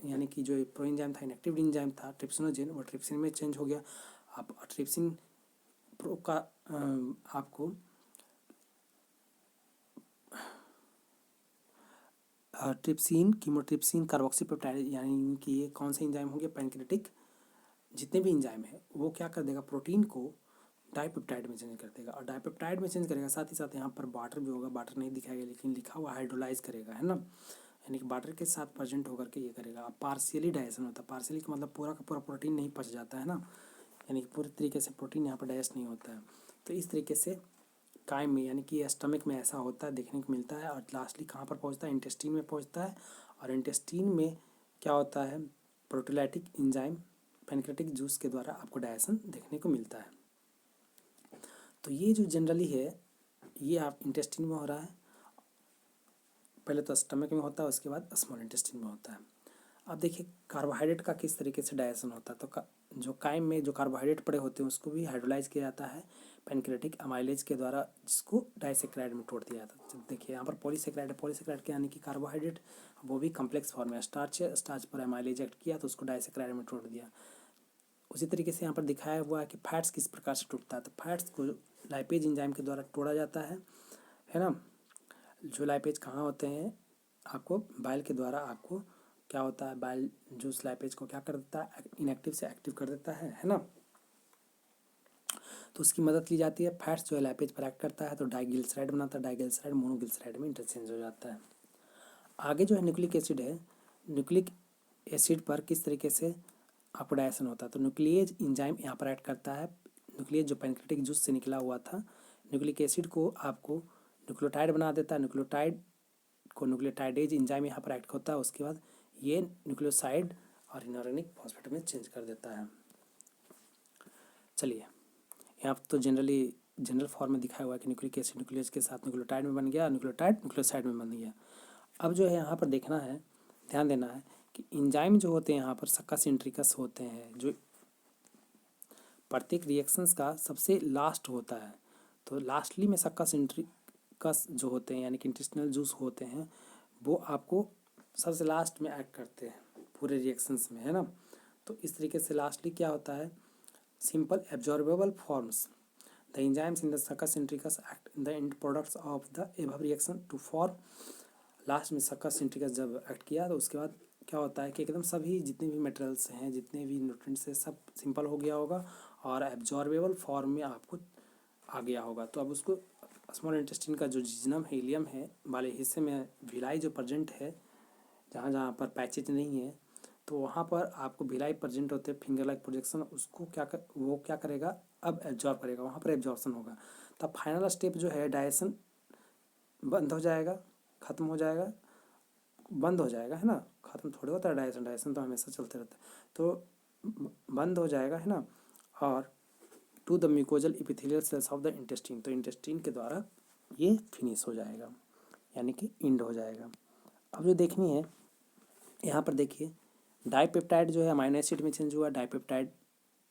यानी कि जो प्रो इंजाइम था इनएक्टिव इंजाइम था ट्रिप्सिनोजेन, वो ट्रिप्सिन में चेंज हो गया। आप ट्रिप्सिन प्रो का आपको ट्रिप्सिन, कीमोट्रिप्सिन, कार्बोक्सीपेप्टाइड, यानी कि ये कौन से इंजाइम होंगे, पैंक्रेटिक जितने भी इंजाइम है वो क्या कर देगा, प्रोटीन को डाइपेप्टाइड में चेंज कर देगा। और डाइपेप्टाइड में चेंज करेगा, साथ ही साथ यहाँ पर वाटर भी होगा, वाटर नहीं दिखाएगा लेकिन लिखा हुआ हाइड्रोलाइज करेगा, है ना, यानी कि वाटर के साथ प्रेजेंट होकर के ये करेगा। पार्शियली डाइजेशन होता है, पार्शियली का मतलब पूरा का पूरा प्रोटीन नहीं पच जाता है ना, यानी कि पूरी तरीके से प्रोटीन यहाँ पर डाइजेस्ट नहीं होता है। तो इस तरीके से काइम में यानी कि स्टमक में ऐसा होता है, देखने को मिलता है। और लास्टली कहाँ पर पहुँचता है, इंटेस्टीन में पहुँचता है। और इंटेस्टीन में क्या होता है, प्रोटीलाइटिक इंजाइम पैनक्रेटिक जूस के द्वारा आपको डाइजेशन देखने को मिलता है। तो ये जो जनरली है ये आप इंटेस्टीन में हो रहा है, पहले तो स्टमक में होता है, उसके बाद स्मॉल इंटेस्टीन में होता है। अब देखिए कार्बोहाइड्रेट का किस तरीके से डाइजेशन होता है। तो जो काइम में जो कार्बोहाइड्रेट पड़े होते हैं उसको भी हाइड्रोलाइज किया जाता है पैनक्रेटिक अमाइलेज के द्वारा, जिसको डाइसेक्राइड में तोड़ दिया जाता है। देखिए यहाँ पर पॉलीसेक्राइड है, पॉलीसेक्राइड के यानी कि कार्बोहाइड्रेट वो भी कम्प्लेक्स फॉर्म है, स्टार्च है, स्टार्च पर अमाइलेज एक्ट किया तो उसको डाइसेक्राइड में तोड़ दिया। उसी तरीके से यहाँ पर दिखाया हुआ है कि फैट्स किस प्रकार से टूटता है। तो फैट्स को लाइपेज इंजाइम के द्वारा तोड़ा जाता है ना। जो लाइपेज कहाँ होते हैं, आपको बाइल के द्वारा आपको क्या होता है, बाइल जूस लाइपेज को क्या कर देता है, इनएक्टिव से एक्टिव कर देता है ना। तो उसकी मदद ली जाती है। फैट्स जो है लाइपेज पर एक्ट करता है तो डाइग्लिसराइड बनाता है, डाइग्लिसराइड मोनोग्लिसराइड में इंटरचेंज हो जाता है। आगे जो है न्यूक्लिक एसिड है, न्यूक्लिक एसिड पर किस तरीके से आपको डाइजेशन होता है। तो न्यूक्लिएज इंजाइम यहाँ पर एक्ट करता है। न्यूक्लिएज जो पैनक्रेटिक जूस से निकला हुआ था, न्यूक्लिक एसिड को आपको न्यूक्लियोटाइड बना देता है। न्यूक्लियोटाइड को न्यूक्लियोटाइडेज इंजाइम यहाँ पर एक्ट होता है, उसके बाद ये न्यूक्लियोसाइड और इनऑर्गेनिक फॉस्फेट में चेंज कर देता है। चलिए यहाँ तो जनरली जनरल फॉर्म में दिखाया हुआ है कि न्यूक्लिक एसिड न्यूक्लियस के साथ न्यूक्लियोटाइड में बन गया, न्यूक्लियोटाइड न्यूक्लियोसाइड में बन गया। अब जो है यहाँ पर देखना है, ध्यान देना है कि एंजाइम जो होते हैं यहाँ पर सक्का सिंट्रिकस होते हैं, जो प्रत्येक रिएक्शंस का सबसे लास्ट होता है। तो लास्टली में सक्का सिंट्रिकस जो होते हैं यानी कि इंटेस्टिनल जूस होते हैं, वो आपको सबसे लास्ट में एक्ट करते हैं पूरे रिएक्शंस में, है ना। तो इस तरीके से लास्टली क्या होता है, simple absorbable forms the enzymes in the succus entericus act in the end products of the above reaction to form. Last में सक्कस सिंट्रिकस जब एक्ट किया तो उसके बाद क्या होता है कि एकदम सभी जितने भी मटेरियल्स हैं, जितने भी न्यूट्रिएंट्स हैं, सब सिंपल हो गया होगा और एब्जॉर्बेबल फॉर्म में आपको आ गया होगा। तो अब उसको स्मॉल इंटेस्टाइन का जो जिज्नम है, इलियम है वाले हिस्से में विलाई जो प्रेजेंट है, जहाँ जहाँ पर पैचेज नहीं है, तो वहाँ पर आपको भिलाई प्रेजेंट होते हैं, फिंगर लाइक प्रोजेक्शन, उसको वो क्या करेगा, अब एब्जॉर्ब करेगा, वहाँ पर एब्जॉर्प्शन होगा। तब फाइनल स्टेप जो है डाइजेशन बंद हो जाएगा, ख़त्म हो जाएगा, बंद हो जाएगा, है ना। ख़त्म थोड़ी होता है डाइजेशन, डाइजेशन तो हमेशा चलते रहता है, तो बंद हो जाएगा, है ना। और to the mucosal epithelial cells of the intestine, तो इंटेस्टीन के द्वारा ये फिनिश हो जाएगा, यानी कि इंड हो जाएगा। अब जो देखनी है यहाँ पर देखिए, डाइपेप्टाइड जो है अमाइनो एसिड में चेंज हुआ, डाइपेप्टाइड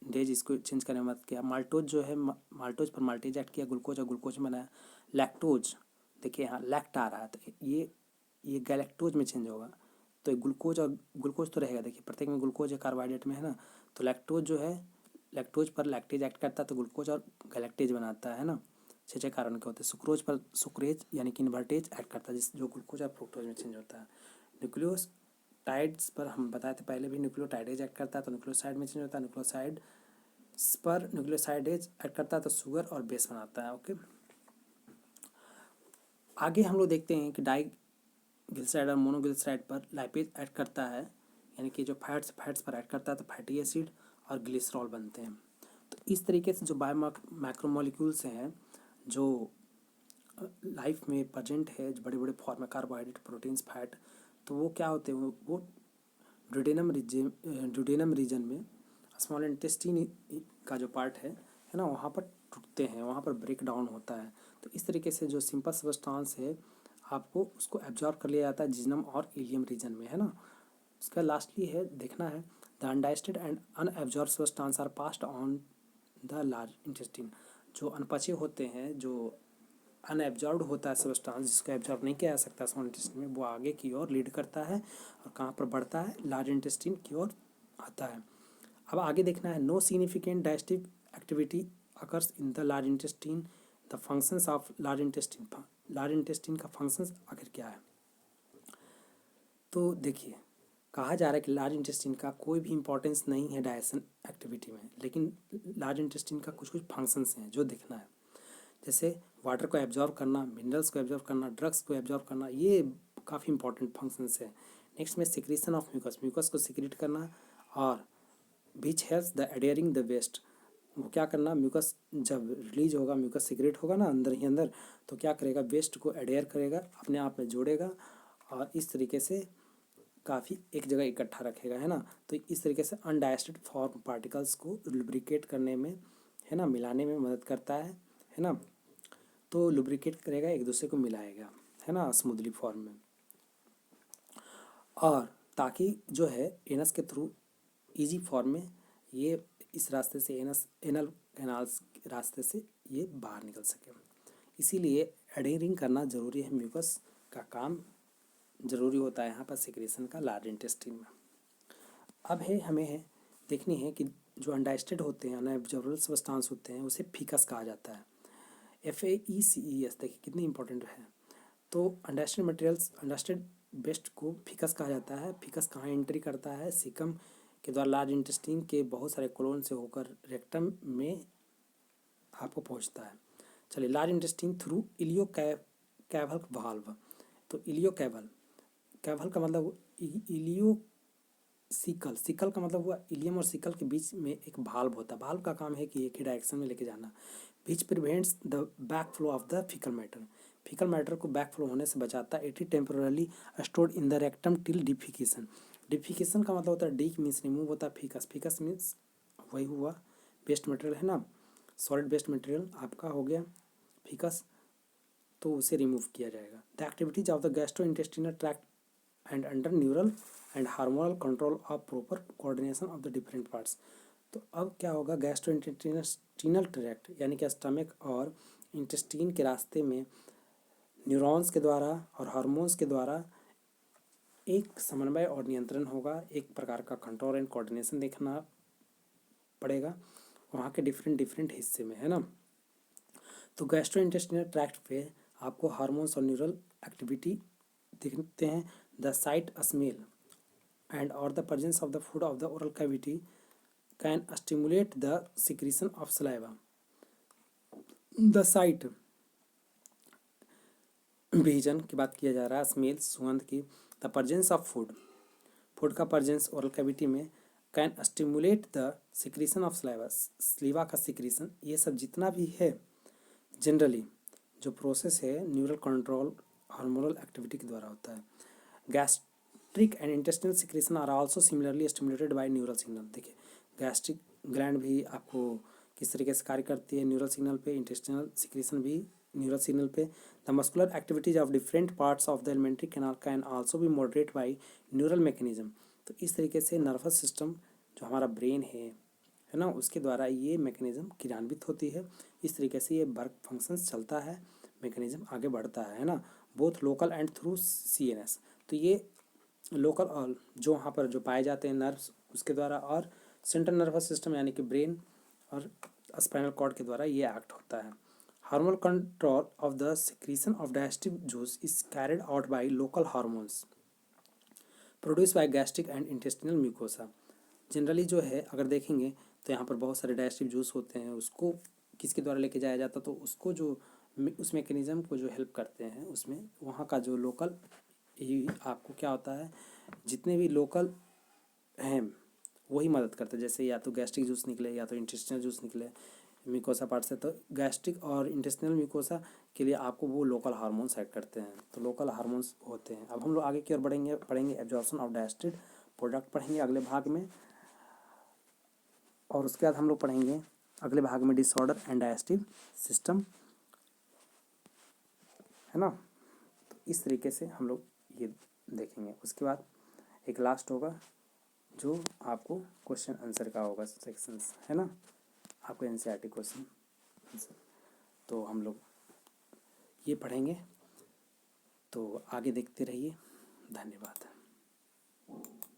डेज इसको चेंज करने में मदद किया। माल्टोज जो है माल्टोज पर माल्टेज ऐड किया, ग्लूकोज और ग्लूकोज बनाया। लैक्टोज, देखिए यहाँ लैक्ट आ रहा है, तो ये गैलेक्टोज में चेंज होगा, तो ग्लूकोज और ग्लूकोज तो रहेगा, देखिए प्रत्येक में ग्लूकोज है कार्बोहाइड्रेट में, है ना। तो लैक्टोज जो है लैक्टोज पर लैक्टेज एक्ट करता है, तो ग्लूकोज और गैलेक्टेज बनाता है ना। छः कार्बन के होते हैं। सुक्रोज पर सुक्रेज यानी कि इन्वर्टेज एक्ट करता है, जिस जो ग्लूकोज और फ्रुक्टोज में चेंज होता है। न्यूक्लियोस टाइड्स पर हम बताए थे पहले भी, न्यूक्लियोटाइडेज एक्ट करता है तो न्यूक्लियोसाइड में चेंज होता है। न्यूक्लियोसाइड पर न्यूक्लियोसाइडेज एक्ट करता है तो शुगर और बेस बनाता है। ओके, आगे हम लोग देखते हैं कि डाइग्लिसराइड और मोनोग्लिसराइड पर लाइपेज एक्ट करता है, यानी कि जो फैट्स पर एक्ट करता है तो फैटी एसिड और ग्लिसरॉल बनते हैं। तो इस तरीके से जो मैक्रोमोलिक्यूल्स हैं जो लाइफ में प्रेजेंट है, जो बड़े बड़े फॉर्म में कार्बोहाइड्रेट, प्रोटीन्स, फैट, तो वो क्या होते हैं, वो ड्यूडेनम रीजन में स्मॉल इंटेस्टीन का जो पार्ट है ना, वहाँ पर टूटते हैं, वहाँ पर ब्रेक डाउन होता है। तो इस तरीके से जो सिंपल सब्सटेंस है आपको उसको एब्जॉर्ब कर लिया जाता है जिज्नम और इलियम रीजन में, है ना। उसका लास्टली है देखना है, the undigested and unabsorb substance are passed on the large intestine. जो अनपचे होते हैं, जो अनएब्जॉर्ब होता है सब्सटेंस, जिसको एब्जॉर्ब नहीं किया जा सकता स्मॉल इंटेस्टाइन में, वो आगे की ओर लीड करता है और कहाँ पर बढ़ता है, लार्ज इंटेस्टाइन की ओर आता है। अब आगे देखना है, no significant digestive activity occurs in the large intestine, the functions of large intestine. Large intestine का फंक्शंस आखिर क्या है, तो देखिए कहा जा रहा है कि लार्ज इंटेस्टाइन का कोई भी इंपॉर्टेंस नहीं है डाइजेशन एक्टिविटी में, लेकिन लार्ज इंटेस्टाइन का कुछ कुछ फंक्शंस हैं जो देखना है, जैसे वाटर को एब्जॉर्ब करना, मिनरल्स को एब्जॉर्ब करना, ड्रग्स को एब्जॉर्ब करना, ये काफ़ी इंपॉर्टेंट फंक्शंस है। नेक्स्ट में सिक्रीशन ऑफ म्यूकस, म्यूकस को सिक्रीट करना, और which helps the adhering the waste, वो क्या करना, म्यूकस जब रिलीज होगा, म्यूकस सिक्रेट होगा ना अंदर ही अंदर, तो क्या करेगा, वेस्ट को एडेयर करेगा, अपने आप में जोड़ेगा और इस तरीके से काफ़ी एक जगह इकट्ठा रखेगा, है ना। तो इस तरीके से अनडाइजेस्टेड फॉर्म पार्टिकल्स को लुब्रिकेट करने में, है ना, मिलाने में मदद करता है ना। तो लुब्रिकेट करेगा, एक दूसरे को मिलाएगा, है ना, स्मूथली फॉर्म में, और ताकि जो है एनस के थ्रू इजी फॉर्म में ये इस रास्ते से एनल कैनाल्स रास्ते से ये बाहर निकल सके। इसीलिए एडेरिंग करना ज़रूरी है, म्यूकस का काम ज़रूरी होता है यहाँ पर सिक्रेशन का लार्ज इंटेस्टाइन में। अब हमें देखनी है कि जो अनडाइजेस्टेड होते हैं, अनएब्जॉर्बल सब्सटेंस होते हैं, उसे फीकस कहा जाता है, FAECES। देखिए कितनी इंपॉर्टेंट है। तो अनडाइजेस्टेड मटेरियल्स, अनडाइजेस्टेड वेस्ट को फीकस कहा जाता है। फीकस कहाँ एंट्री करता है, सीकम के द्वारा लार्ज इंटेस्टाइन के बहुत सारे कोलोन से होकर रेक्टम में आपको पहुंचता है। चलिए, large intestine through ileocaecal valve, तो इलियो कैवल का मतलब इलियो सिकल, सिकल का मतलब हुआ इलियम और सिकल के बीच में एक भाल्व होता है। भाल्व का काम है कि एक ही डायरेक्शन में लेके जाना, which prevents the back flow of the faecal matter, faecal matter को बैक फ्लो होने से बचाता है। It is temporarily stored in the rectum till defecation. Defecation का मतलब होता है डी मीन्स रिमूव होता है, फीकस, फीकस मीन्स वही हुआ वेस्ट मटेरियल, है ना। सॉलिड वेस्ट मटेरियल आपका हो गया फिकस, तो उसे रिमूव किया जाएगा। The activities of the gastro intestinal tract and under neural and hormonal control of proper coordination of the different parts. तो अब क्या होगा, गैस्ट्रो इंटेस्टिनल ट्रैक्ट यानी कि स्टमक और इंटेस्टीन के रास्ते में न्यूरॉन्स के द्वारा और हार्मोन्स के द्वारा एक समन्वय और नियंत्रण होगा, एक प्रकार का कंट्रोल एंड कोऑर्डिनेशन देखना पड़ेगा वहाँ के डिफरेंट डिफरेंट हिस्से में, है ना। तो गैस्ट्रो इंटेस्टिनल ट्रैक्ट पे आपको हार्मोन्स और न्यूरल एक्टिविटी दिखते हैं। द साइट स्मेल एंड और the presence of the food of the oral cavity can stimulate the secretion of saliva. The site vision की बात किया जा रहा है, स्मेल सुगंध की, the presence of food, food का प्रेजेंस ओरल कैविटी में, can stimulate the secretion of saliva, सलीवा का सिक्रीशन, ये सब जितना भी है जनरली जो प्रोसेस है न्यूरल कंट्रोल हार्मोनल एक्टिविटी के द्वारा होता है। Gastric and intestinal secretion are also similarly stimulated by neural signal. देखिए गैस्ट्रिक ग्लैंड भी आपको किस तरीके से कार्य करती है न्यूरल सिग्नल पे, इंटेस्टिनल सिक्रीशन भी न्यूरल सिग्नल पे। The muscular activities of different parts of the alimentary canal can also be moderate by neural mechanism. तो इस तरीके से नर्वस सिस्टम जो हमारा ब्रेन है ना, उसके द्वारा ये मैकेनिज्म क्रियान्वित होती है। इस तरीके से ये वर्क फंक्शंस चलता है, मैकेनिज्म आगे बढ़ता है ना, both local and through CNS। तो ये लोकल और जो वहाँ पर जो पाए जाते हैं नर्व्स उसके द्वारा, और सेंट्रल नर्वस सिस्टम यानी कि ब्रेन और स्पाइनल कॉर्ड के द्वारा ये एक्ट होता है। Hormonal control of the secretion of digestive juice is carried out by local hormones produce by gastric and intestinal mucosa. Generally जो है अगर देखेंगे तो यहाँ पर बहुत सारे डाइजेस्टिव जूस होते हैं, उसको किसके द्वारा लेके जाया जाता, तो उसको जो उस मैकेनिज्म को जो हेल्प करते हैं उसमें वहाँ का जो लोकल ही आपको क्या होता है, जितने भी लोकल हैं वही मदद करते हैं। जैसे या तो गैस्ट्रिक जूस निकले या तो इंटेस्टिनल जूस निकले म्यूकोसा पार्ट से, तो गैस्ट्रिक और इंटेस्टिनल म्यूकोसा के लिए आपको वो लोकल हार्मोन्स ऐड करते हैं, तो लोकल हार्मोन्स होते हैं। अब हम लोग आगे की ओर पढ़ेंगे एब्जॉर्प्शन ऑफ डाइजेस्टेड प्रोडक्ट पढ़ेंगे अगले भाग में, और उसके बाद हम लोग पढ़ेंगे अगले भाग में डिसऑर्डर एंड डाइजेस्टिव सिस्टम, है ना। तो इस तरीके से हम लोग ये देखेंगे। उसके बाद एक लास्ट होगा जो आपको क्वेश्चन आंसर का होगा सेक्शंस, है ना, आपको NCERT क्वेश्चन आंसर। तो हम लोग ये पढ़ेंगे, तो आगे देखते रहिए। धन्यवाद।